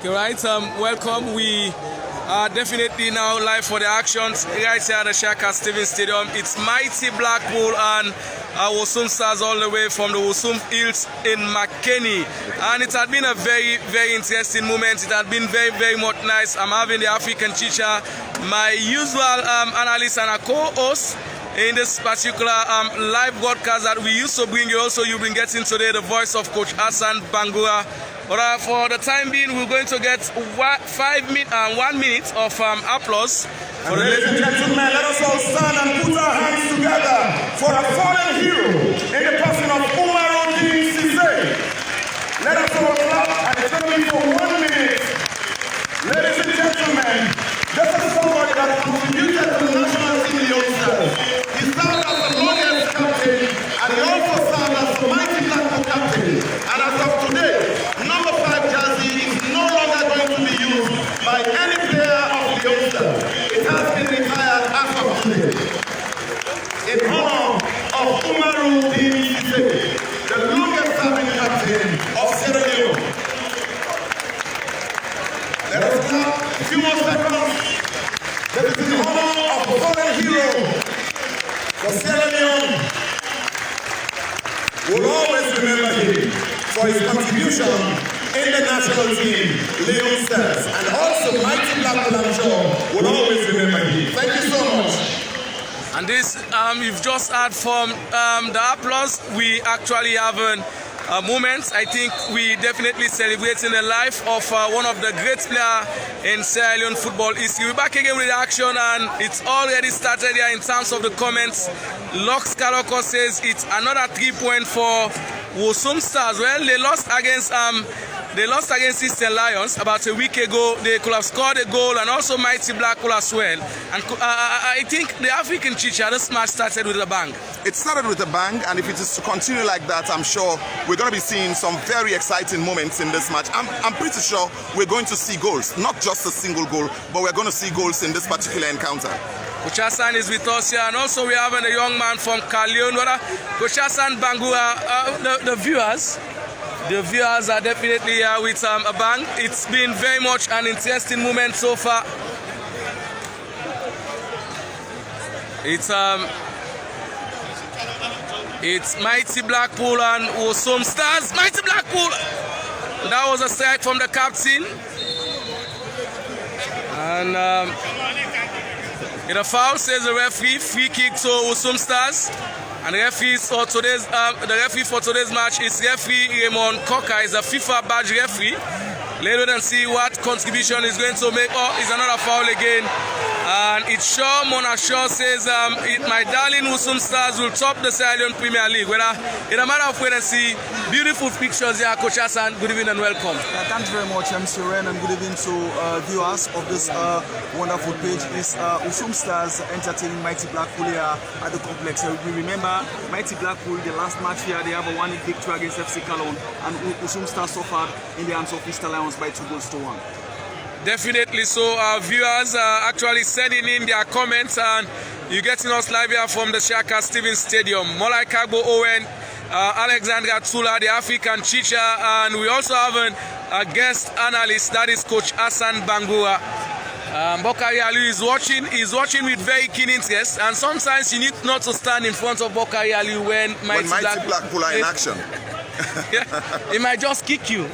Okay, right, welcome. We are definitely now live for the actions right here at the Shaka Stevens Stadium. It's mighty Blackpool and Wusum Stars all the way from the Wusum Hills in Makeni. And it had been a very, very interesting moment. It had been very, very much nice. I'm having the African teacher, my usual analyst and a co-host in this particular live broadcast that we used to bring you. Also, you've been getting today the voice of Coach Hassan Bangura. But for the time being, we're going to get 1 minute of applause. And ladies and gentlemen, let us all stand and put our hands together for a fallen hero in the person of Umaru Cisse. Let us all clap and it's for 1 minute. Ladies and gentlemen, this is somebody that contributed to the national team youngsters. He served as the longest captain and he also served as the mighty Blackpool captain. And as of today, number 5 jersey is no longer going to be used by any player of the youngsters. It has been retired as of today. In honor of Umaru Cisse, the longest serving captain of Sierra Leone. Let us clap a few more seconds. That is in honor of the fallen hero for Sierra Leone. We'll always remember him for his contribution in the national team, Leone Stars, and also mighty Blackpool, I'm sure, will always remember him. Thank you so much. And this, you've just heard from the applause. We actually have a moment. I think we definitely celebrating the life of one of the great players in Sierra Leone football history. We're back again with the action, and it's already started here in terms of the comments. Lux Kaloko says it's another 3 point for Wusum Stars. Well, they lost against Eastern Lions about a week ago. They could have scored a goal, and also mighty Blackpool as well. And I think the African teacher, this match started with a bang. It started with a bang, and if it is to continue like that, I'm sure we're going to be seeing some very exciting moments in this match. I'm pretty sure we're going to see goals, not just a single goal, but we're going to see goals in this particular encounter. Coach Hassan is with us here, and also we have a young man from Leone. Coach Hassan Bangura, the viewers are definitely here with a bang. It's been very much an interesting moment so far. It's mighty Blackpool and Wusum Stars. Mighty Blackpool! That was a strike from the captain. And in a foul, says the referee. Free kick to Wusum Stars. And the referee for today's match is referee Raymond Cocker. He's a FIFA badge referee. Let us see what contribution is going to make. Oh, it's another foul again. And it's Shaw, Mona Shaw says, my darling Wusum Stars will top the Sierra Leone Premier League. Well, in a matter of wait and see, beautiful pictures here, Coach Hassan. Good evening and welcome. Thanks very much, Mr. Ren, and good evening to viewers of this wonderful page. It's Wusum Stars entertaining mighty Blackpool here at the complex. We remember mighty Blackpool, the last match here, they have a 1-0 victory against FC Cologne, and Wusum Stars suffered in the hands of Eastern Lions by 2-1. Definitely. So our viewers are actually sending in their comments, and you're getting us live here from the Shaka Stevens Stadium. Molai Kagbo Owen, Alexandra Tsula, the African teacher, and we also have a guest analyst, that is Coach Hassan Bangura. Bokari Ali is watching with very keen interest, and sometimes you need not to stand in front of Bokari Ali when mighty Blackpool are in action. Yeah, he might just kick you.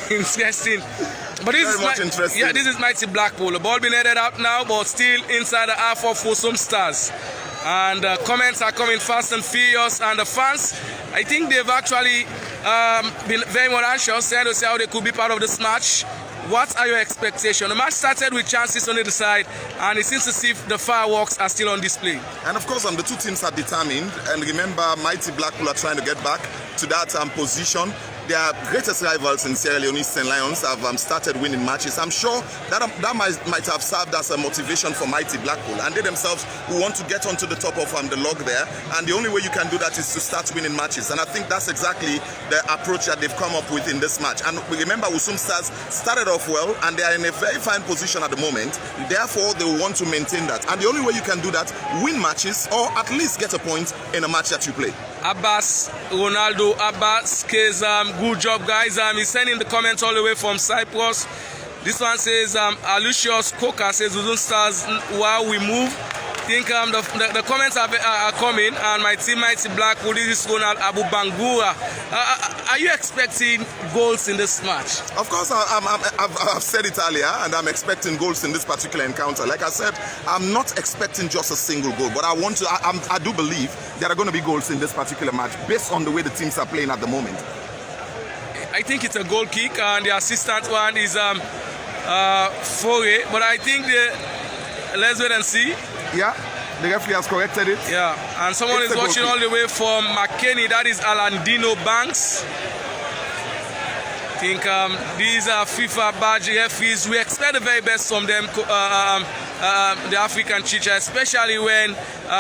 Interesting. But this is mighty Blackpool. The ball being headed out now, but still inside the half of Wusum Stars. And comments are coming fast and furious, and the fans, I think they've actually been very much anxious to see how they could be part of this match. What are your expectations? The match started with chances on either side, and it seems as if the fireworks are still on display. And of course, the two teams are determined. And remember, mighty Blackpool are trying to get back to that position their greatest rivals in Sierra Leone, St. Lions, have started winning matches. I'm sure that might have served as a motivation for mighty Blackpool, and they themselves who want to get onto the top of the log there, and the only way you can do that is to start winning matches, and I think that's exactly the approach that they've come up with in this match. And we remember Wusum Stars started off well, and they are in a very fine position at the moment, therefore they will want to maintain that, and the only way you can do that, win matches or at least get a point in a match that you play. Abbas Ronaldo Abbas says good job guys. He's sending the comments all the way from Cyprus. This one says Alucius Coca says Wusum Stars while we move. I think the comments are coming, and my team mighty Blackpool, this is Ronald Abu Bangura. Are you expecting goals in this match? Of course, I've said it earlier, and I'm expecting goals in this particular encounter. Like I said, I'm not expecting just a single goal, but I do believe there are going to be goals in this particular match based on the way the teams are playing at the moment. I think it's a goal kick, and the assistant one is Foray, but I think let's wait and see. Yeah, the referee has corrected it. Yeah, and someone is watching all the way from McKinney. That is Alandino Banks. I think these are FIFA badge referees. We expect the very best from them, the African Chicha, especially when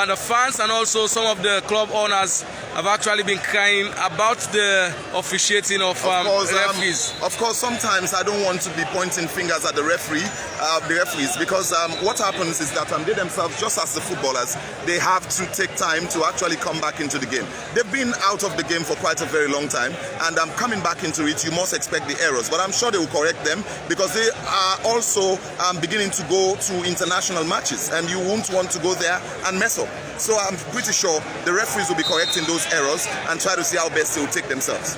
the fans and also some of the club owners have actually been crying about the officiating of referees. Of course, sometimes I don't want to be pointing fingers at the referees, because what happens is that they themselves, just as the footballers, they have to take time to actually come back into the game. They've been out of the game for quite a very long time, and coming back into it, you must expect the errors. But I'm sure they will correct them, because they are also beginning to go to international matches, and you won't want to go there and mess up. So I'm pretty sure the referees will be correcting those errors and try to see how best they will take themselves.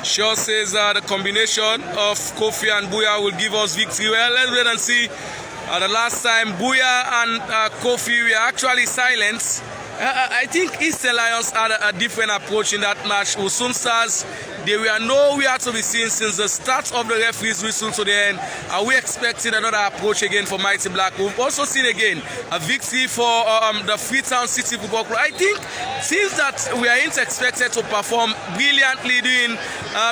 Shaw says the combination of Kofi and Buya will give us victory. Well, let's wait and see. The last time Buya and Kofi were actually silent. I think Eastern Lions had a different approach in that match. Wusum Stars, they were nowhere to be seen since the start of the referee's whistle to the end. Are we expecting another approach again for mighty Blackpool? We've also seen again a victory for the Freetown City Football Club. I think since that we are expected to perform brilliantly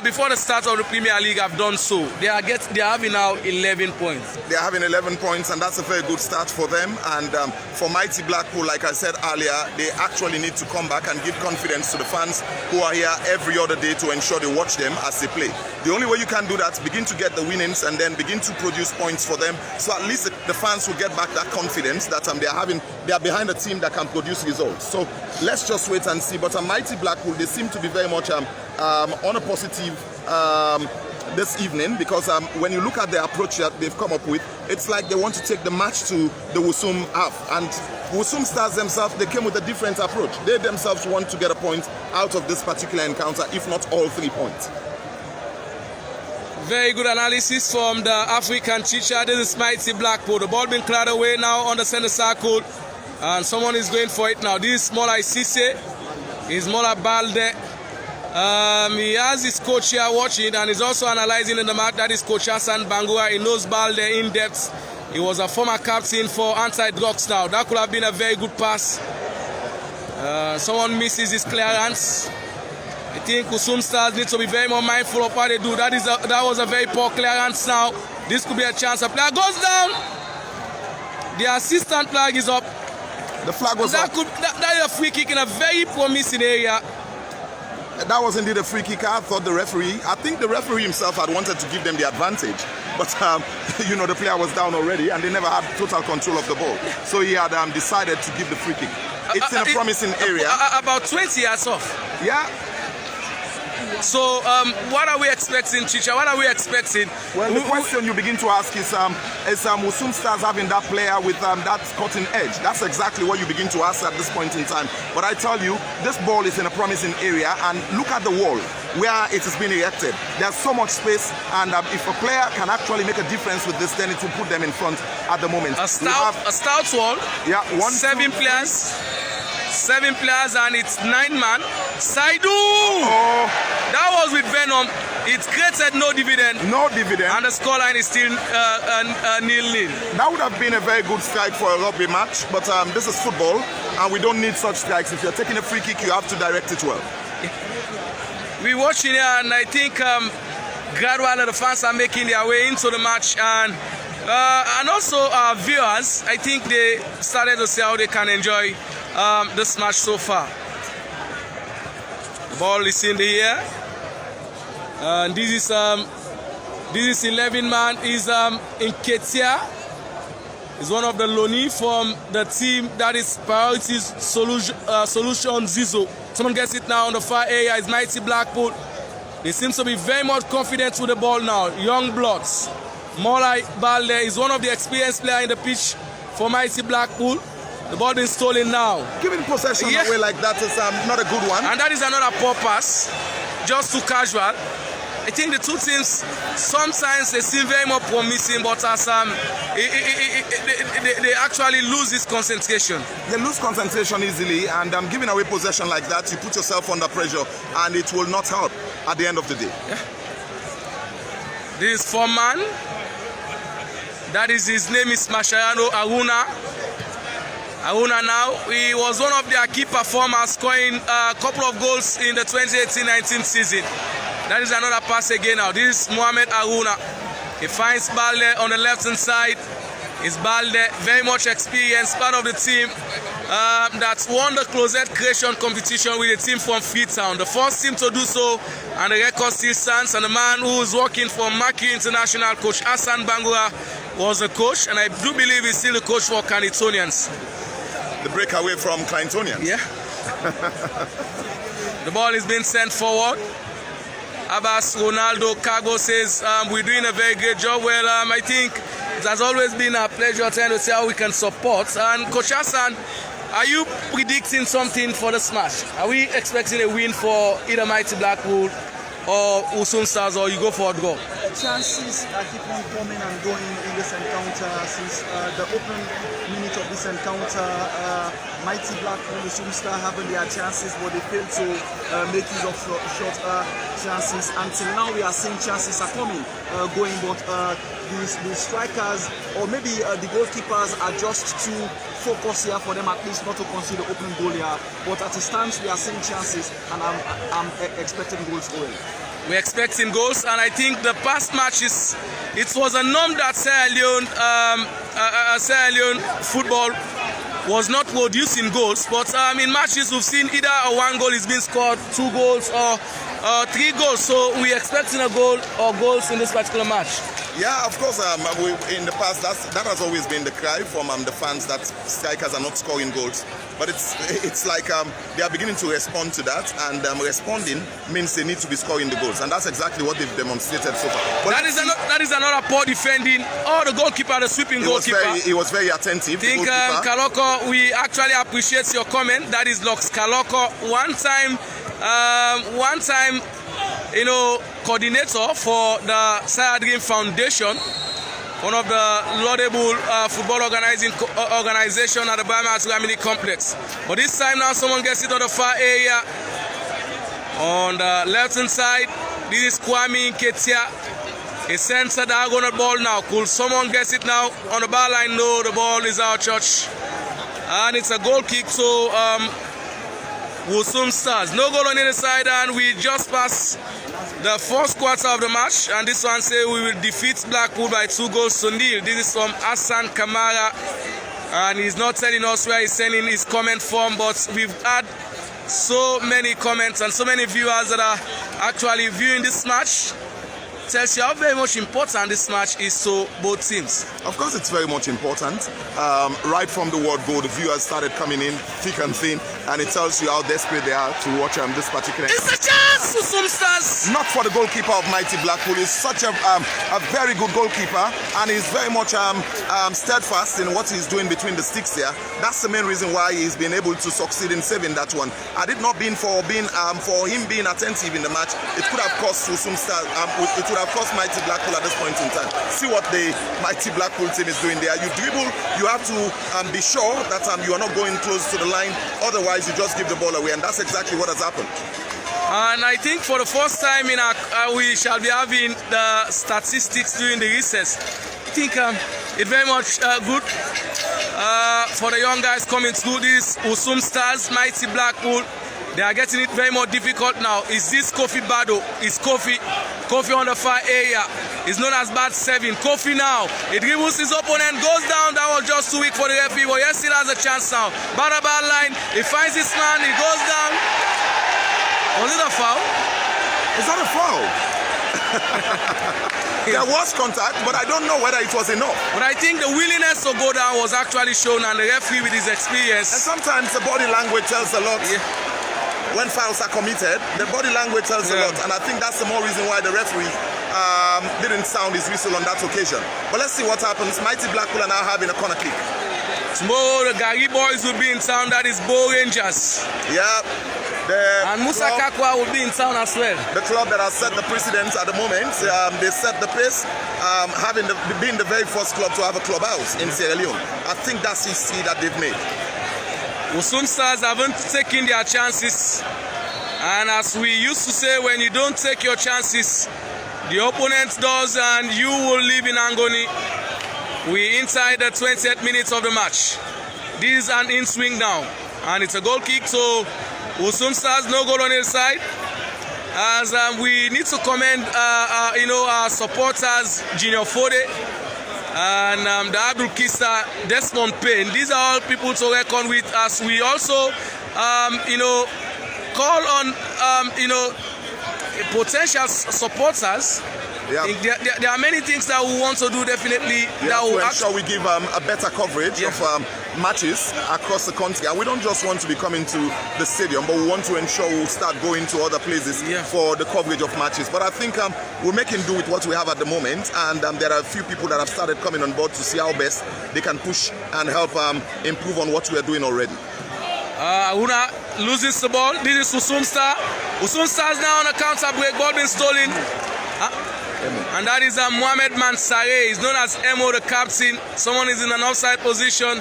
before the start of the Premier League, have done so. They are having now 11 points. They are having 11 points, and that's a very good start for them. And for mighty Blackpool, like I said earlier, they actually need to come back and give confidence to the fans who are here every other day to ensure they watch them as they play. The only way you can do that, begin to get the winnings and then begin to produce points for them, so at least the fans will get back that confidence that they are behind a team that can produce results. So let's just wait and see. But a mighty Blackpool, they seem to be very much on a positive this evening, because when you look at the approach that they've come up with, it's like they want to take the match to the Wusum half. And Wusum Stars themselves, they came with a different approach. They themselves want to get a point out of this particular encounter, if not all 3 points. Very good analysis from the African Chicha. This is mighty Blackpool. The ball being cleared away now on the center circle, and someone is going for it now. This is Mola Isise. Is Mola Balde. He has his coach here watching, and he's also analyzing in the match. That is Coach Hassan Bangura. He knows Balde in depth. He was a former captain for anti-drugs now. That could have been a very good pass. Someone misses his clearance. I think Wusum Stars need to be very more mindful of what they do. That was a very poor clearance now. This could be a chance. A player goes down. The assistant flag is up. The flag was up. That is a free kick in a very promising area. That was indeed a free kick. I think the referee himself had wanted to give them the advantage, but the player was down already and they never had total control of the ball. So he had decided to give the free kick. It's in a promising area. About 20 yards off. Yeah. So what are we expecting, Chicha? What are we expecting? Well, the question you begin to ask is Wusum Stars having that player with that cutting edge? That's exactly what you begin to ask at this point in time. But I tell you, this ball is in a promising area, and look at the wall where it has been erected. There's so much space, and if a player can actually make a difference with this, then it will put them in front at the moment. A stout wall. Yeah, 7 players. 7 players, and it's 9 man. Saidu! That was with Venom. It created no dividend. No dividend. And the scoreline is still 0-0. That would have been a very good strike for a rugby match, but this is football, and we don't need such strikes. If you're taking a free kick, you have to direct it well. we're watching here, and I think gradually the fans are making their way into the match, and also our viewers, I think they started to see how they can enjoy this match so far. The ball is in the air, and this is 11 man is Nketia. Is one of the Leone from the team that is Priorities Solution Zizo. Someone gets it now on the far area. Is Mighty Blackpool. They seem to be very much confident with the ball now. Young bloods. Molai Balde is one of the experienced players in the pitch for Mighty Blackpool. The ball being stolen now. Giving possession away like that is not a good one. And that is another poor pass. Just too casual. I think the two teams, sometimes they seem very more promising, but as they actually lose this concentration. They lose concentration easily, and giving away possession like that, you put yourself under pressure, and it will not help at the end of the day. Yeah. This is Foreman. That is, his name is Mascherano Aruna. Aruna now, he was one of their key performers, scoring a couple of goals in the 2018-19 season. That is another pass again now. This is Mohamed Aruna. He finds Balde on the left-hand side. Is Balde, very much experienced, part of the team that won the closet creation competition with a team from Freetown. The first team to do so, and the record still stands. And the man who is working for Maki International, Coach Hassan Bangura, was the coach, and I do believe he's still the coach for Clintonians. The breakaway from Clintonians. Yeah. The ball is being sent forward. Abbas Ronaldo Cargo says we're doing a very great job. Well, I think it has always been a pleasure trying to see how we can support. And Coach Hassan, are you predicting something for the smash? Are we expecting a win for either Mighty Blackpool or Wusum Stars, or you go for a draw? Chances keep on coming and going in this encounter. Since the open minute of this encounter, Mighty Blackpool, Wusum Stars having their chances, but they failed to make use of short chances. Until now, we are seeing chances are coming, going, but the strikers, or maybe the goalkeepers, are just too focused here for them at least not to concede the opening goal here. But at this time, we are seeing chances, and I'm expecting goals going. We're expecting goals, and I think the past matches, it was a norm that Sierra Leone football was not producing goals, but in matches we've seen either a one goal is being scored, 2 goals, or 3 goals. So we're expecting a goal or goals in this particular match. Yeah, of course. In the past, that has always been the cry from the fans, that strikers are not scoring goals. But it's like they are beginning to respond to that, and responding means they need to be scoring the goals, and that's exactly what they've demonstrated so far. But that is another poor defending. Oh, the goalkeeper, the sweeping goalkeeper. He was very attentive. I think Kaloko, we actually appreciate your comment. That is Lux Kaloko, one time, coordinator for the Sierra Dream Foundation, one of the laudable football organization at the Bahamas Ramini Complex. But this time now, someone gets it on the far area. On the left-hand side, this is Kwame Nketia. He sends a diagonal ball now. Cool. Someone gets it now on the bar line. No, the ball is out, church. And it's a goal kick to Wusum Stars. No goal on either side, and we just passed the first quarter of the match, and this one says we will defeat Blackpool by 2 goals to nil. This is from Hassan Kamara, and he's not telling us where he's sending his comment from, but we've had so many comments and so many viewers that are actually viewing this match. Tells you how very much important this match is to both teams. Of course, it's very much important. Right from the word go, the viewers started coming in thick and thin, and it tells you how desperate they are to watch this particular. It's a chance for some stars. Not for the goalkeeper of Mighty Blackpool. He's such a very good goalkeeper, and he's very much steadfast in what he's doing between the sticks here. That's the main reason why he's been able to succeed in saving that one. Had it not been for him being attentive in the match, it could have cost Wusum Stars. It would have cost Mighty Blackpool at this point in time. See what the Mighty Blackpool team is doing there. You dribble, you have to be sure that you are not going close to the line, otherwise you just give the ball away, and that's exactly what has happened. And I think for the first time in we shall be having the statistics during the recess. I think it's very much good for the young guys coming through. This Wusum Stars, Mighty Blackpool. They are getting it very more difficult now. Is this Kofi Bado? Is Kofi on the far area? Is known as Bad 7. Kofi now. It dribbles his opponent, goes down. That was just too weak for the referee. But yes, still has a chance now. Bad line. He finds his man. He goes down. Was it a foul? Is that a foul? There was contact, but I don't know whether it was enough. But I think the willingness to go down was actually shown, and the referee with his experience. And sometimes the body language tells a lot. Yeah. When fouls are committed, the body language tells a lot, and I think that's the more reason why the referee didn't sound his whistle on that occasion. But let's see what happens. Mighty Blackpool are now having a corner kick. Tomorrow the Gary boys will be in town. That is Bo Rangers. Yeah. And Musa Kakwa will be in town as well. The club that has set the precedence at the moment, they set the pace, being the very first club to have a clubhouse in Sierra Leone. I think that's history that they've made. Wusum Stars haven't taken their chances, and as we used to say, when you don't take your chances, the opponent does, and you will live in agony. We inside the 20th minutes of the match. This is an in swing now, and it's a goal kick, so Wusum Stars no goal on his side. As we need to commend our supporters, Junior Fode and the Abdul Kista, Desmond Payne. These are all people to reckon with, as we also call on potential supporters. Yeah. There are many things that we want to do, definitely. Yeah, that will ensure we give a better coverage of matches across the country. And we don't just want to be coming to the stadium, but we want to ensure we'll start going to other places for the coverage of matches. But I think we're making do with what we have at the moment, and there are a few people that have started coming on board to see how best they can push and help improve on what we are doing already. Una loses the ball. This is Wusum Star. Wusum Stars now on a counter break. Ball being stolen. And that is Mohamed Mansare. He's known as Emo, the captain. Someone is in an offside position,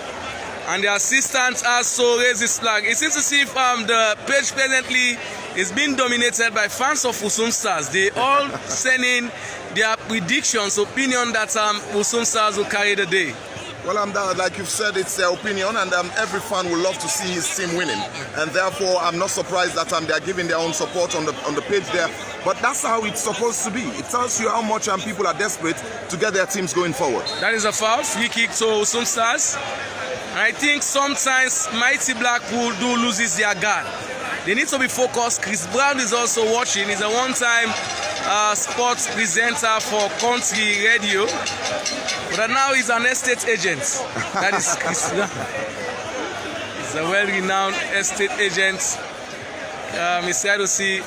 and the assistant also raised his flag. It seems to see if the page presently is being dominated by fans of Wusum Stars. They all send in their predictions, opinion that Wusum Stars will carry the day. Well, like you've said, it's their opinion, and every fan would love to see his team winning, and therefore I'm not surprised that they're giving their own support on the page there. But that's how it's supposed to be. It tells you how much people are desperate to get their teams going forward. That is a foul, free kick to Wusum Stars. And I think sometimes Mighty Blackpool do loses their guard. They need to be focused. Chris Brown is also watching. He's a one-time sports presenter for country radio, but now he's an estate agent. That is Chris Brown. He's a well-renowned estate agent. It's sad to see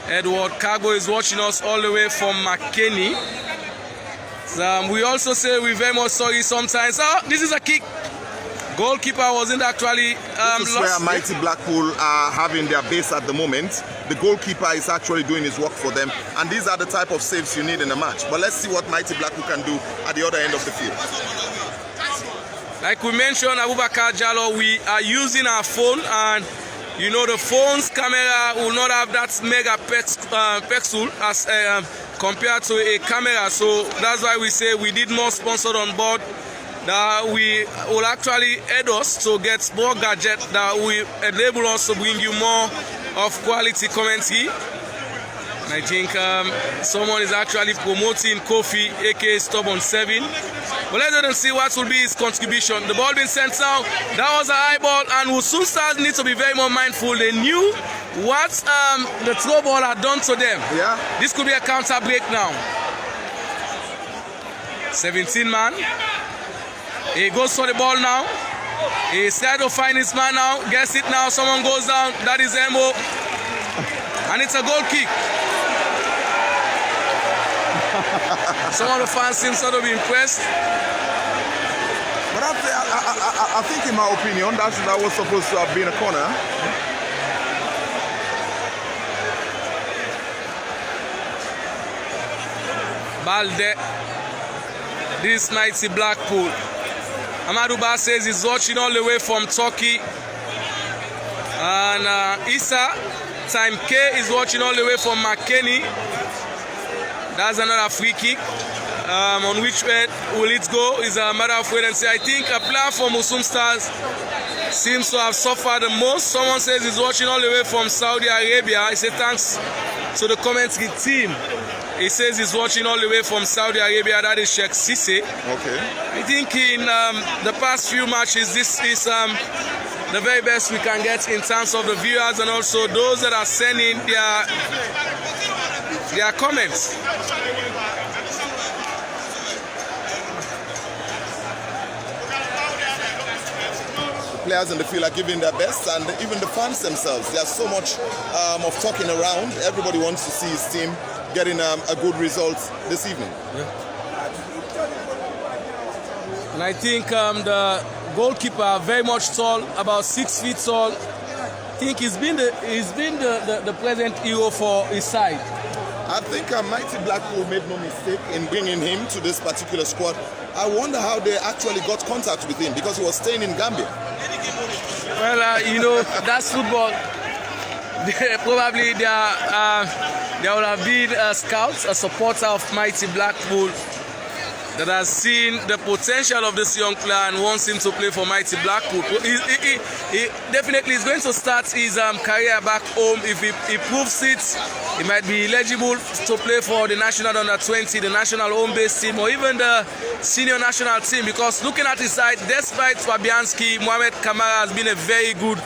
Edward Cargo is watching us all the way from McKinney. We also say we're very much sorry sometimes. Oh, this is a kick. Goalkeeper wasn't actually this is lost. where Mighty Blackpool are having their base at the moment. The goalkeeper is actually doing his work for them, and these are the type of saves you need in a match. But let's see what Mighty Blackpool can do at the other end of the field. Like we mentioned, Abubakar Jallo, we are using our phone, and you know the phone's camera will not have that mega pixel as compared to a camera. So that's why we say we need more sponsored on board that we will actually aid us to get more gadgets that will enable us to bring you more of quality commentary. And I think someone is actually promoting Kofi, aka Stubborn 7. But let us see what will be his contribution. The ball being sent down. That was a high ball, and Wusum Stars need to be very more mindful. They knew what the throw ball had done to them. Yeah. This could be a counter break now. 17 man. He goes for the ball now. He's trying to find his man now. Gets it now. Someone goes down. That is Emo. And it's a goal kick. Some of the fans seem sort of impressed. But I think, in my opinion, that was supposed to have been a corner. Balde. This Mighty Blackpool. Amadouba says he's watching all the way from Turkey. And Issa, Time K, is watching all the way from McKinney. That's another free kick. On which way will it go is a matter of wait and see. I think a player from Wusum Stars seems to have suffered the most. Someone says he's watching all the way from Saudi Arabia. I say thanks to the commentary team. He says he's watching all the way from Saudi Arabia. That is Sheikh Sisse. Okay. I think in the past few matches, this is the very best we can get in terms of the viewers and also those that are sending their comments. Players in the field are giving their best, and even the fans themselves. There's so much of talking around. Everybody wants to see his team getting a good result this evening. Yeah. And I think the goalkeeper, very much tall, about 6 feet tall. I think he's been the pleasant hero for his side. I think Mighty Blackpool made no mistake in bringing him to this particular squad. I wonder how they actually got contact with him, because he was staying in Gambia. Well, you know, that's football. Probably there would have been a scout, a supporter of Mighty Blackpool that has seen the potential of this young player and wants him to play for Mighty Blackpool. He definitely is going to start his career back home. If he proves it, he might be eligible to play for the national under-20, the national home-based team, or even the senior national team, because looking at his side, despite Fabianski, Mohamed Kamara has been a very good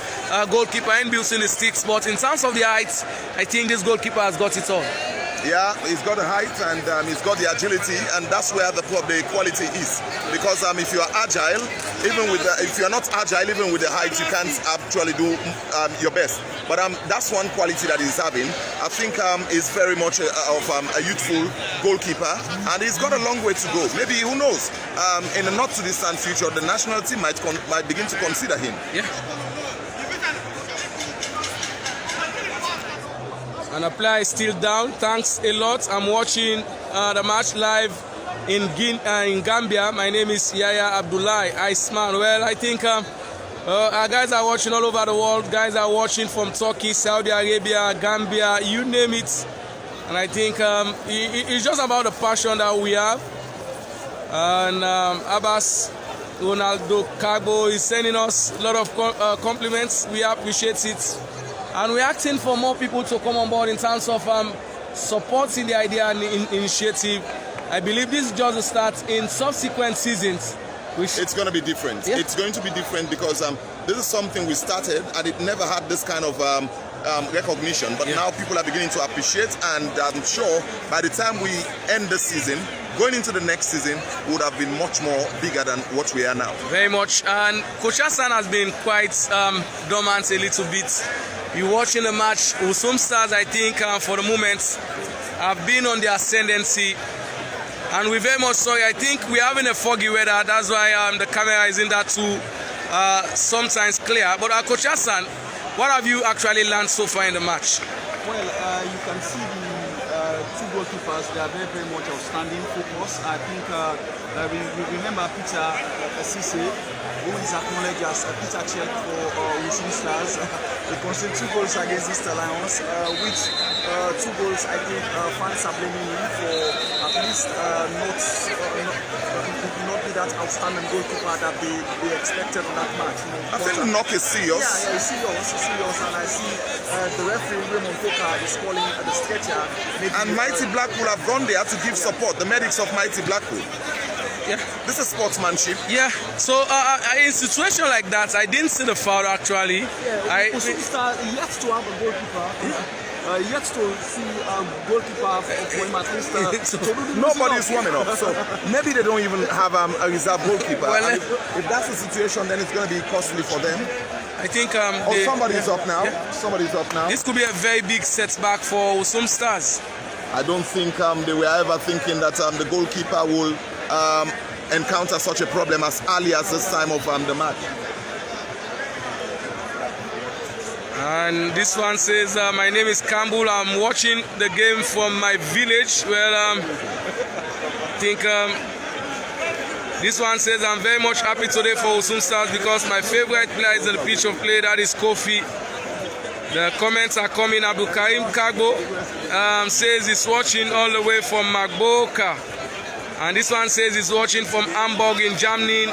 goalkeeper in building the sticks, but in terms of the height, I think this goalkeeper has got it all. Yeah, he's got the height and he's got the agility, and that's where the quality is. Because if you are agile, if you are not agile, even with the height, you can't actually do your best. But that's one quality that he's having. I think he's very much of a youthful goalkeeper, and he's got a long way to go. Maybe, who knows? In the not too distant future, the national team might begin to consider him. Yeah. And the player is still down. Thanks a lot. I'm watching the match live in Gambia. My name is Yaya Abdullahi Iceman. Well, I think our guys are watching all over the world. Guys are watching from Turkey, Saudi Arabia, Gambia, you name it. And I think it's just about the passion that we have. And Abbas Ronaldo Carbo is sending us a lot of compliments. We appreciate it. And we're asking for more people to come on board in terms of supporting the idea and initiative. I believe this is just a start. In subsequent seasons, it's going to be different. Yeah. It's going to be different because this is something we started and it never had this kind of recognition. But now people are beginning to appreciate, and I'm sure by the time we end the season, going into the next season would have been much more bigger than what we are now. Very much. And Coach Hassan has been quite dormant a little bit. You watching the match, Wusum Stars, I think, for the moment, have been on the ascendancy. And we're very much sorry. I think we're having a foggy weather. That's why the camera isn't that too sometimes clear. But Coach Hassan, what have you actually learned so far in the match? Well, you can see the two goalkeepers. They are very, very much outstanding focus. I think we remember Peter Sisse, who is acknowledged as Peter Check for Wusum Stars. They conceded 2 goals against East Alliance, which 2 goals I think fans are blaming him for at least not be that outstanding goalkeeper that they expected in that match. I think the knock is serious. Yeah, it's serious, and I see the referee Raymond Coker is calling the stretcher. And Mighty Blackpool have gone there to give support, the medics of Mighty Blackpool. Yeah. This is sportsmanship. Yeah. So in a situation like that, I didn't see the foul actually. Yeah, yet to have a goalkeeper. Yet to see a goalkeeper for him at least. Nobody's warming up. So maybe they don't even have a reserve goalkeeper. Well, if that's the situation, then it's going to be costly for them. I think somebody's up now. Yeah. Somebody's up now. This could be a very big setback for Wusum Stars. I don't think they were ever thinking that the goalkeeper will encounter such a problem as early as this time of the match. And this one says, my name is Campbell. I'm watching the game from my village. Well, I think this one says, I'm very much happy today for Wusum Stars because my favorite player is on the pitch of play, that is Kofi. The comments are coming. Abdul Karim Kagbo says he's watching all the way from Magboka. And this one says he's watching from Hamburg in Germany.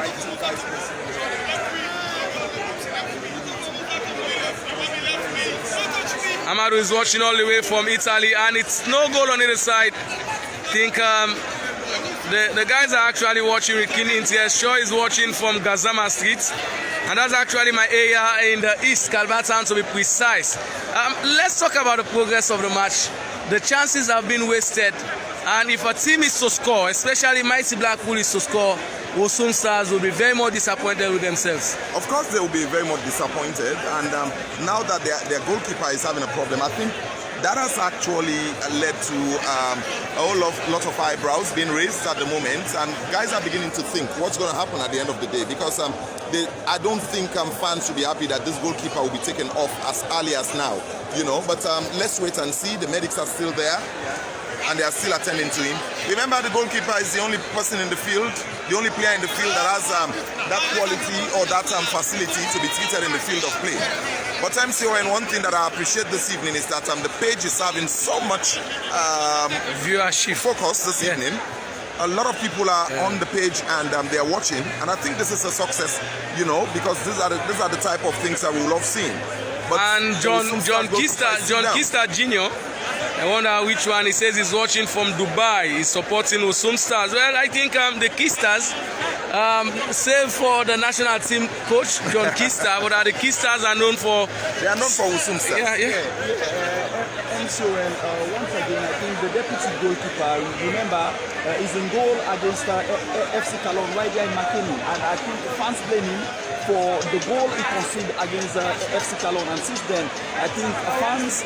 Amadu is watching all the way from Italy, and it's no goal on either side. I think the guys are actually watching with keen interest. Shaw is watching from Gazama Street, and that's actually my area in the East, Calvatan to be precise. Let's talk about the progress of the match. The chances have been wasted, and if a team is to score, especially Mighty Blackpool is to score, Wusum Stars will be very much disappointed with themselves. Of course, they will be very much disappointed, and now that their goalkeeper is having a problem, I think that has actually led to a whole lot of eyebrows being raised at the moment, and guys are beginning to think what's going to happen at the end of the day, because I don't think fans should be happy that this goalkeeper will be taken off as early as now, you know. But let's wait and see. The medics are still there, and they are still attending to him. Remember, the goalkeeper is the only person in the field, the only player in the field that has that quality or that facility to be treated in the field of play. But MCON, one thing that I appreciate this evening is that the page is having so much viewership focus this evening. A lot of people are on the page, and they are watching, and I think this is a success, you know, because these are the type of things that we love seeing. But and John Kista Jr., I wonder which one. He says he's watching from Dubai. He's supporting Wusum Stars. Well, I think the Kistas, save for the national team coach John Kista, but the Kistas are known for. They are known for Wusum Stars. And so, once again, I think the deputy goalkeeper, remember, is in goal against FC Cologne right there in McKinney, and I think the fans blame him for the goal he conceded against FC Cologne, and since then, I think fans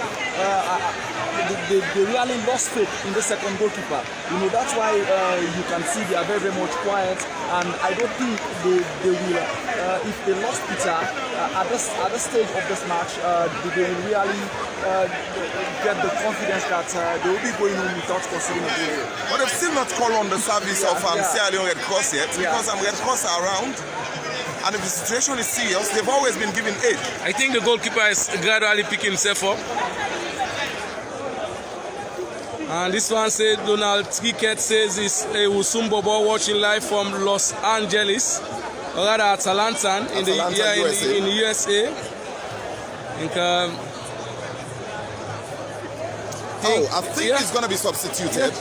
they really lost faith in the second goalkeeper. You know, that's why you can see they are very, very much quiet, and I don't think they will, if they lost Peter at this stage of this match, they will really get the confidence that they will be going home without conceding a goal. But they've still not called on the service of Sierra Leone Red Cross yet, because Red Cross are around. And if the situation is serious, they've always been given aid. I think the goalkeeper is gradually picking himself up. And this one said, Donald Trickett says it's a Wusum Bobo watching live from Los Angeles, or rather Atlanta, in the USA. I think he's going to be substituted.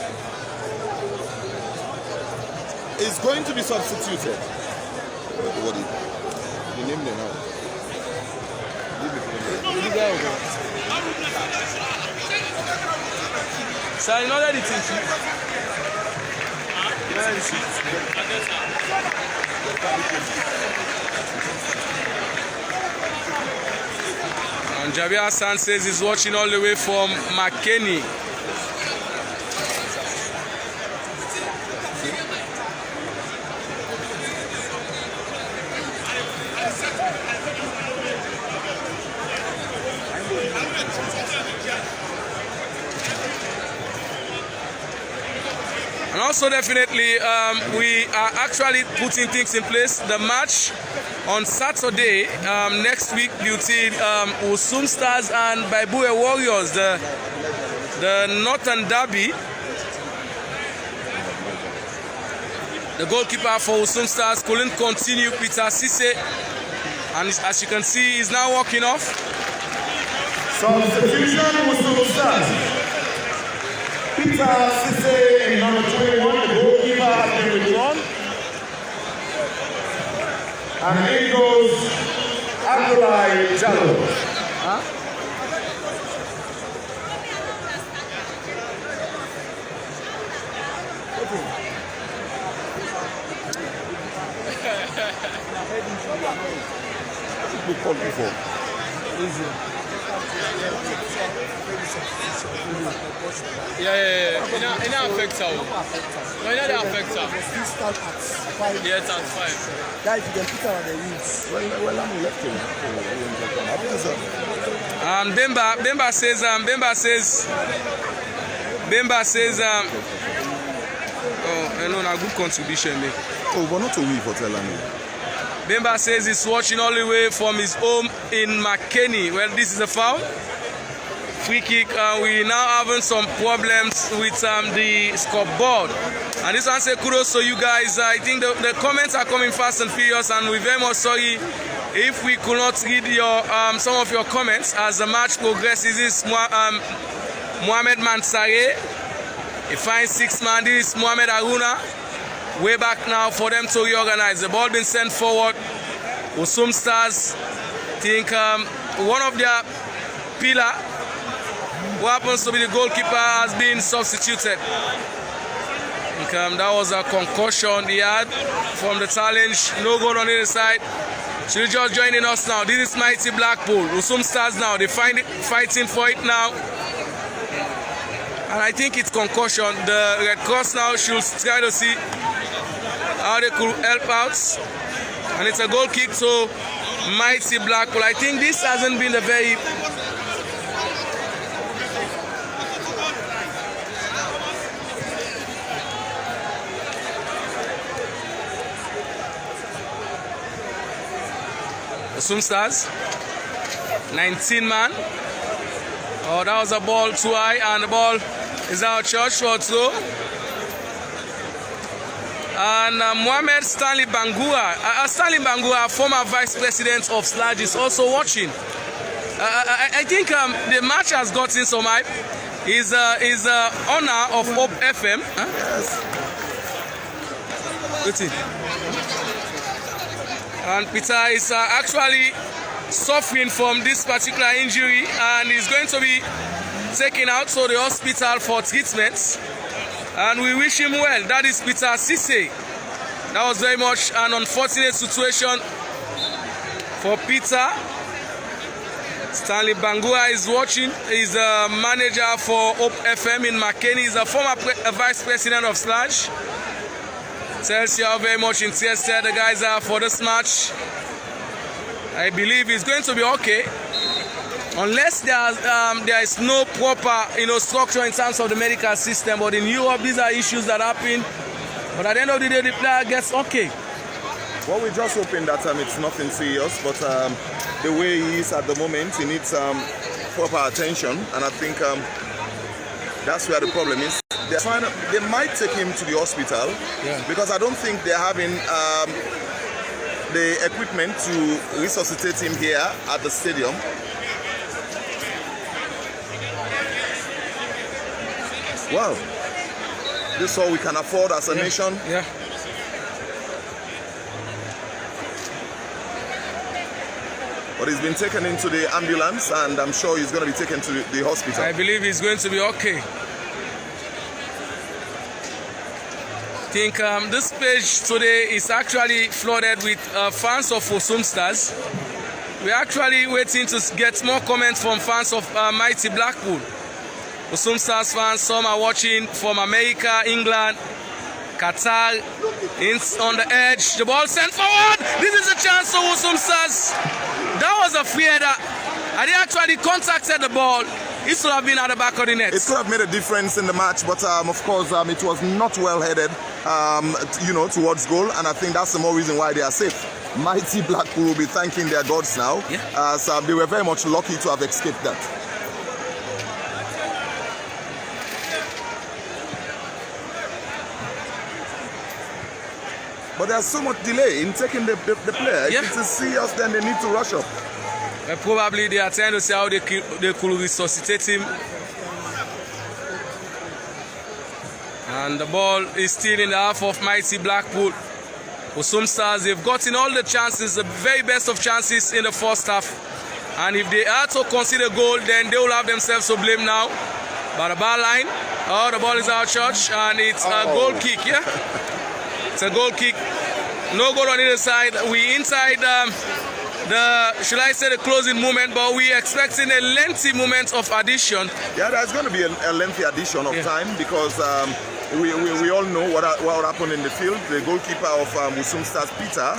He's going to be substituted. What you name them now? So you know that it's in and Javier Hassan says he's watching all the way from McKinney. And also definitely we are actually putting things in place. The match on Saturday next week between Wusum Stars and Baibue Warriors, the Northern Derby. The goalkeeper for Wusum Stars couldn't continue, Peter Sisse, and as you can see, he's now walking off. Substitution Wusum Stars. Peter Sisse in number 21, the goalkeeper has been withdrawn. And in goes Abdullah Jallo. We called before. Yeah. It not affect how. No, it not affect how. This start at 5. Yeah, it's at 5. Guys, you can put on the wheels. Well, I'm left him. And Bemba says oh, I know, a good contribution there. Oh, but not a wee for telling me. Bemba says he's watching all the way from his home in McKinney. Well, this is a foul. free kick. We now having some problems with the scoreboard. And this one say kudos to you guys. I think the comments are coming fast and furious, and we're very much sorry if we could not read your some of your comments as the match progresses. This is Mohamed Mansare. He finds 6 man. This is Mohamed Aruna. Way back now for them to reorganize. The ball been sent forward. Wusum Stars think one of their pillar, who happens to be the goalkeeper, has been substituted. That was a concussion he had from the challenge. No goal on either side. She's just joining us now. This is mighty Blackpool. Wusum Stars now. They find it, fighting for it now. And I think it's concussion. The Red Cross now should try to see how they could help out. And it's a goal kick to mighty Blackpool. I think this hasn't been a very Wusum Stars 19 man. Oh, that was a ball too high, and the ball is out church for throw. And Mohamed Stanley Bangura, former vice president of Sludge, is also watching. I think the match has gotten some hype. He's owner of Hope FM. Huh? Yes. And Peter is actually suffering from this particular injury, and is going to be taken out to the hospital for treatment. And we wish him well. That is Peter Sisse. That was very much an unfortunate situation for Peter. Stanley Bangura is watching. He's a manager for Hope FM in McKinney. He's a former vice president of Sludge. Tells you how very much interested the guys are for this match. I believe it's going to be okay, unless there is no proper structure in terms of the medical system. But in Europe, these are issues that happen. But at the end of the day, the player gets okay. Well, we're just hoping that it's nothing serious, but the way he is at the moment, he needs proper attention, and I think that's where the problem is. They might take him to the hospital, because I don't think they're having the equipment to resuscitate him here at the stadium. Wow, this is all we can afford as a nation. Yeah. But he's been taken into the ambulance, and I'm sure he's going to be taken to the hospital. I believe he's going to be okay. I think this page today is actually flooded with fans of Wusum Stars. We're actually waiting to get more comments from fans of mighty Blackpool. Wusum Stars fans, some are watching from America, England, Qatar. On the edge, the ball sent forward. This is a chance for Wusum Stars. That was a free header. And he actually contacted the ball. It should have been at the back of the net. It could have made a difference in the match, but of course it was not well headed, towards goal, and I think that's the more reason why they are safe. Mighty Blackpool will be thanking their gods now, so they were very much lucky to have escaped that. But there's so much delay in taking the player. If it's serious, then they need to rush up. Probably they are trying to see how they could resuscitate him. And the ball is still in the half of mighty Blackpool. Wusum Stars, they've gotten all the chances, the very best of chances in the first half. And if they are to concede a goal, then they will have themselves to blame now. By the bar line, the ball is out church, and it's a goal kick, It's a goal kick. No goal on either side. We inside the closing moment, but we expecting a lengthy moment of addition. Yeah, there's going to be a lengthy addition of time, because we all know what happened in the field. The goalkeeper of Wusum Stars, Peter,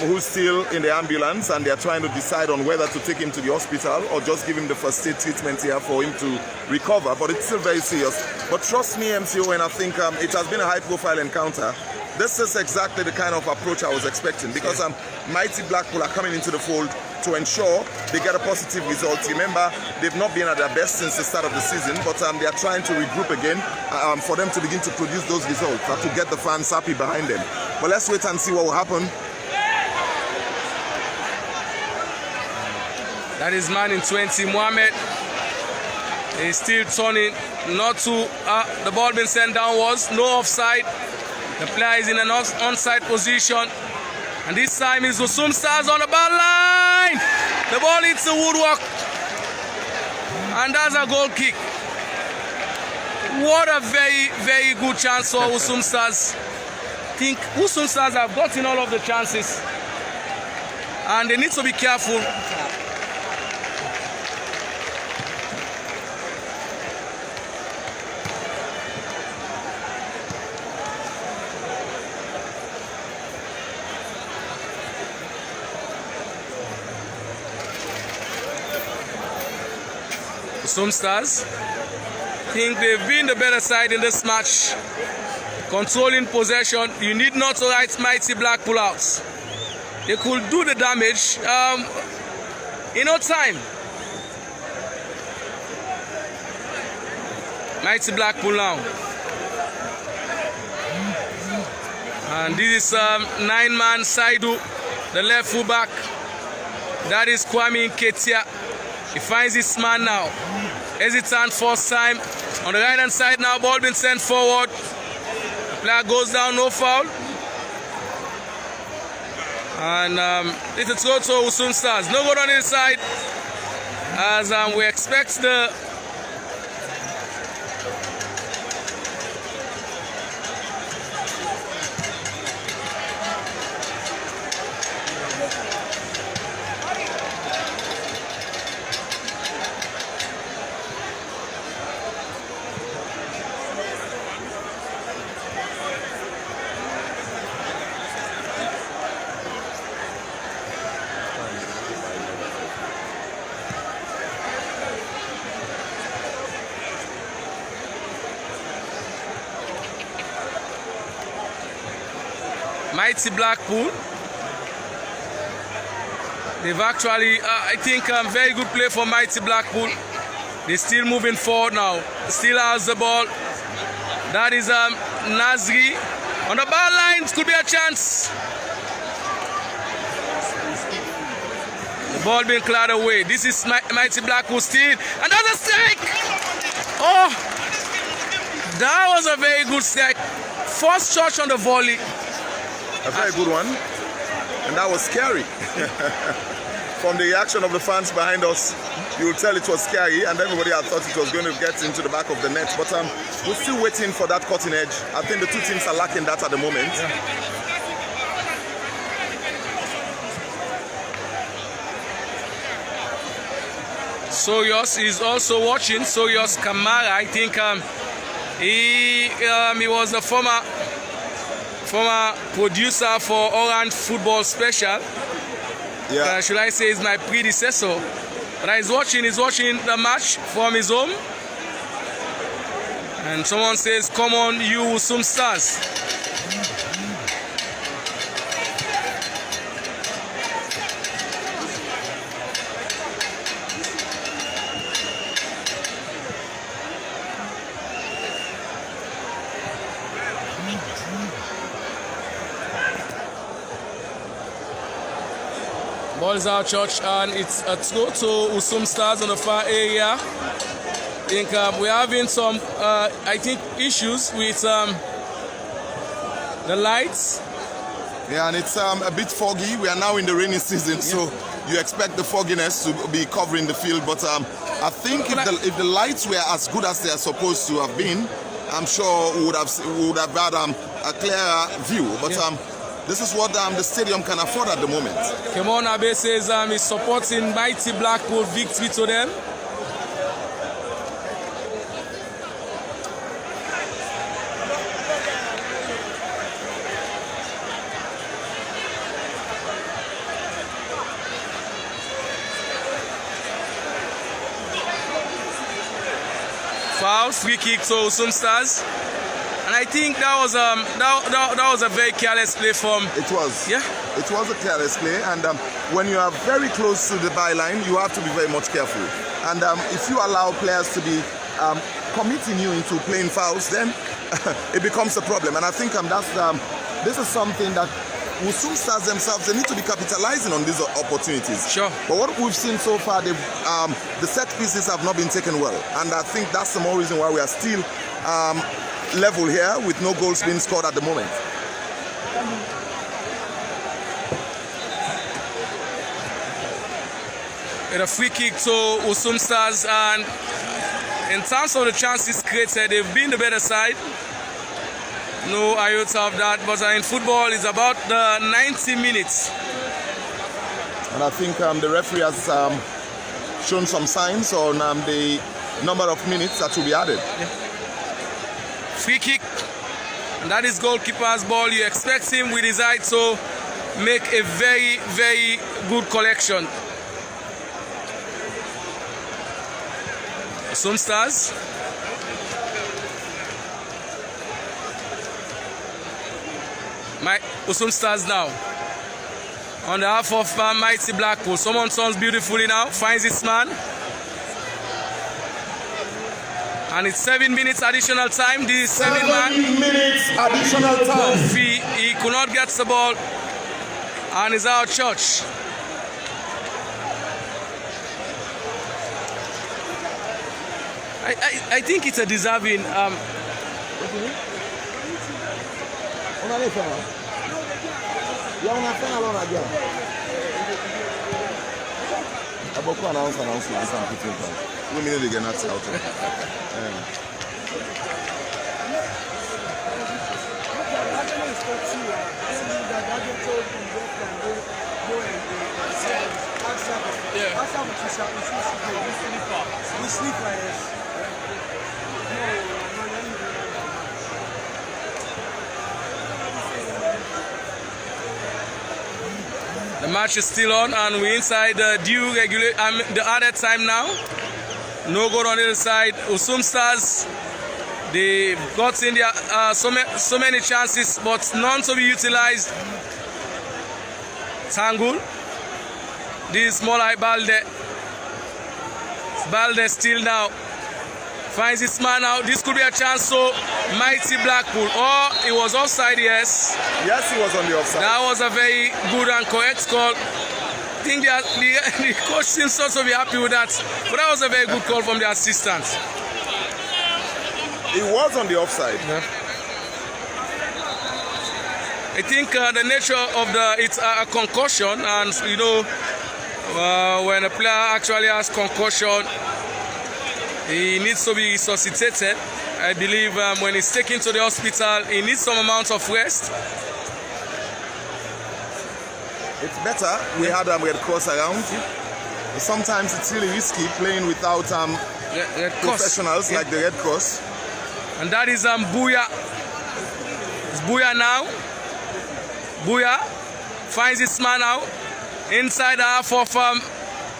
who's still in the ambulance, and they're trying to decide on whether to take him to the hospital or just give him the first aid treatment here for him to recover. But it's still very serious. But trust me, MCO, and I think it has been a high-profile encounter. this is exactly the kind of approach I was expecting, because Mighty Blackpool are coming into the fold to ensure they get a positive result. Remember, they've not been at their best since the start of the season, but they are trying to regroup again for them to begin to produce those results, to get the fans happy behind them. But let's wait and see what will happen. That is man in 20, Mohamed. He's still turning, not to the ball being sent downwards, no offside. The player is in an onside position. And this time is Wusum Stars on the ball line. The ball hits the woodwork. And that's a goal kick. What a very, very good chance for Wusum Stars. I think Wusum Stars have gotten all of the chances. And they need to be careful. Wusum Stars think they've been the better side in this match. Controlling possession. You need not to write Mighty Blackpool out. They could do the damage in no time. Mighty Blackpool now. And this is 9-man Saidu, the left fullback. That is Kwame Nketia. He finds his man now. Hesitant first time. On the right hand side now, ball being sent forward. The player goes down, no foul. And it's a throw to Wusum Stars. No good on the inside. As we expect the Mighty Blackpool. They've actually, I think, very good play for Mighty Blackpool. They're still moving forward now. Still has the ball. That is Nazri. On the ball line, could be a chance. The ball being cleared away. This is Mighty Blackpool still. And that's a strike! Oh! That was a very good strike. First touch on the volley. A very good one, and that was scary. From the reaction of the fans behind us, you will tell it was scary, and everybody had thought it was going to get into the back of the net. But we're still waiting for that cutting edge. I think the two teams are lacking that at the moment. Yeah. Soyos is also watching. Soyos Kamara, I think he was a former producer for Orange Football Special. Yeah. Should I say is my predecessor? But he's watching the match from his home. And someone says, come on, you Wusum Stars. Ball is out, Church, and it's a throw to Wusum Stars on the far area. I think we're having some, I think, issues with the lights. Yeah, and it's a bit foggy. We are now in the rainy season, so you expect the fogginess to be covering the field. But I think if the lights were as good as they are supposed to have been, I'm sure we would have had a clearer view. But this is what the stadium can afford at the moment. Kemon Abe says he's supporting Mighty Blackpool victory to them. Foul, free kick to Wusum Stars. And I think that was a very careless play from. It was. Yeah. It was a careless play, and when you are very close to the byline, you have to be very much careful. And if you allow players to be committing you into playing fouls, then it becomes a problem. And I think this is something that Wusum Stars themselves, they need to be capitalizing on these opportunities. Sure. But what we've seen so far, the set pieces have not been taken well, and I think that's the more reason why we are still level here with no goals being scored at the moment. With a free kick to Wusum Stars, and in terms of the chances created, they've been the better side. No iota of that, but in football, it's about the 90 minutes. And I think the referee has shown some signs on the number of minutes that will be added. Yeah. Free kick, and that is goalkeeper's ball. You expect him with his eye to make a very, very good collection. Wusum Stars. Wusum Stars now. On the half of mighty Blackpool. Someone turns beautifully now. Finds his man. And it's 7 minutes additional time. This is 7 minutes additional time. He could not get the ball. And is out of church. I think it's a deserving The match is still on, and we're inside the the added time now. No goal on the other side. Wusum Stars, they got in their so many chances, but none to be utilized. Tangle. This is small like Balde. Balde still now. Finds his man out. This could be a chance so mighty Blackpool. Oh, it was offside, yes. Yes, he was on the offside. That was a very good and correct call. I think the coach seems also to be happy with that. But that was a very good call from the assistant. He was on the offside. Yeah. I think the nature of it's a concussion, and you know, when a player actually has concussion, he needs to be resuscitated. I believe when he's taken to the hospital, he needs some amount of rest. It's better we had cross around. But sometimes it's really risky playing without professionals like the Red Cross. And that is Buya. It's Buya now. Buya finds his man out inside the half of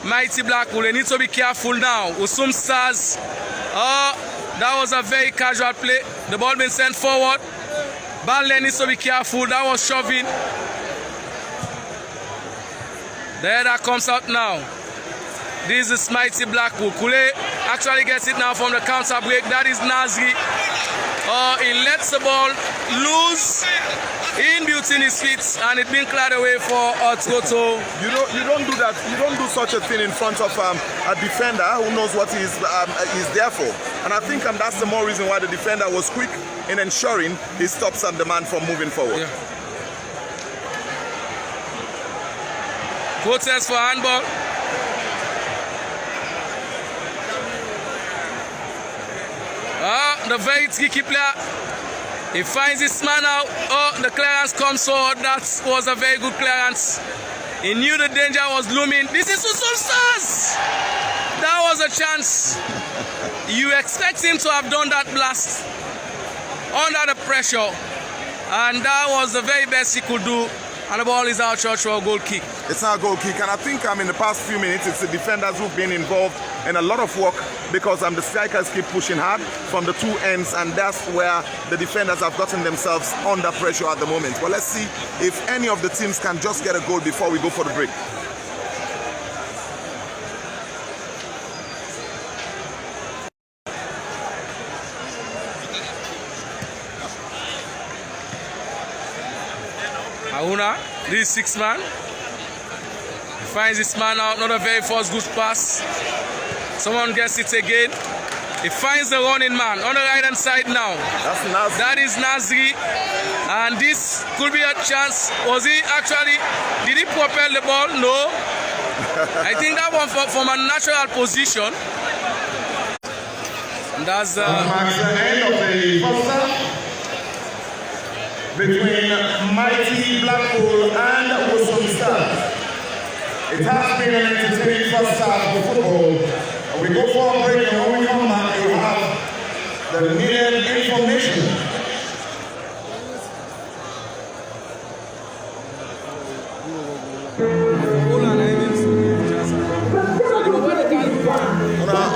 mighty Blackpool. They need to be careful now. Wusum Stars. Oh, that was a very casual play. The ball been sent forward. Balde needs to be careful. That was shoving. The header comes out now. This is mighty Blackpool. Kule actually gets it now from the counter break. That is Nazi. Oh, he lets the ball loose in between his feet, and it's been cleared away for Toto. You don't do that. You don't do such a thing in front of a defender who knows what he's there for. And I think that's the more reason why the defender was quick in ensuring he stops the man from moving forward. Yeah. Protest for handball. The very tricky player. He finds his man out. Oh, the clearance comes forward. That was a very good clearance. He knew the danger was looming. This is Wusum Stars. That was a chance. You expect him to have done that blast under the pressure. And that was the very best he could do. And the ball is out short for a goal kick. It's not a goal kick, and I think in the past few minutes it's the defenders who've been involved in a lot of work because the strikers keep pushing hard from the two ends, and that's where the defenders have gotten themselves under pressure at the moment. But let's see if any of the teams can just get a goal before we go for the break. Auna, this 6 man. He finds this man out, not a very first good pass. Someone gets it again. He finds the running man on the right hand side now. That's Nasri. That is Nasri. And this could be a chance. Was he actually, did he propel the ball? No. I think that one from a natural position. And that's marks the end of the first half between mighty Blackpool and Wusum Stars. It has been an entertaining first half of football. We go for a break, and when we come back, you have the needed information.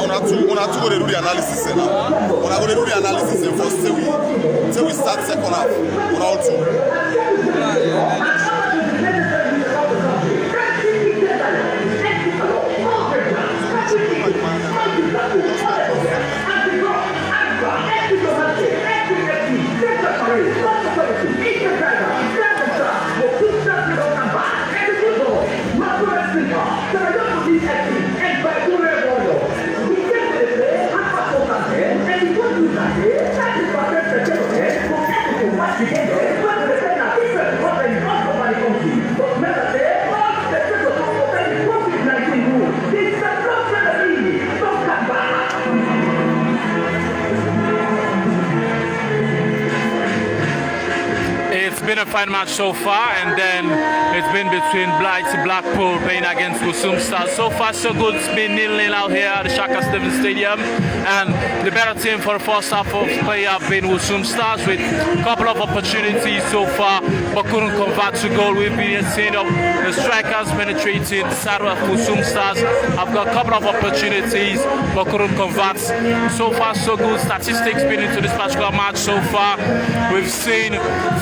Una two go dey do the analysis now. Una go dey do the analysis first till we start second half. Una all two. It's been a fine match so far, and then it's been between Blackpool playing against Wusum Stars. So far, so good. It's been 0-0 out here at the Shaka Stevens Stadium, and the better team for the first half of play have been Wusum Stars with a couple of opportunities so far, but couldn't convert to goal. We've been seeing the strikers penetrating the side of Wusum Stars. I've got a couple of opportunities, but couldn't convert. So far, so good. Statistics been into this particular match so far. We've seen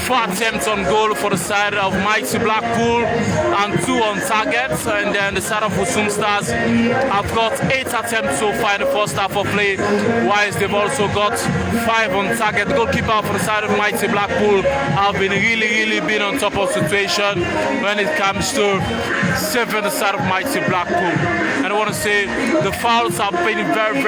4 attempts on goal for the side of mighty Blackpool and 2 on target, and then the side of Wusum Stars have got 8 attempts so far in the first half of play, whilst they've also got 5 on target. The goalkeeper for the side of mighty Blackpool have been really been on top of the situation when it comes to saving the side of mighty Blackpool. And I want to say the fouls have been very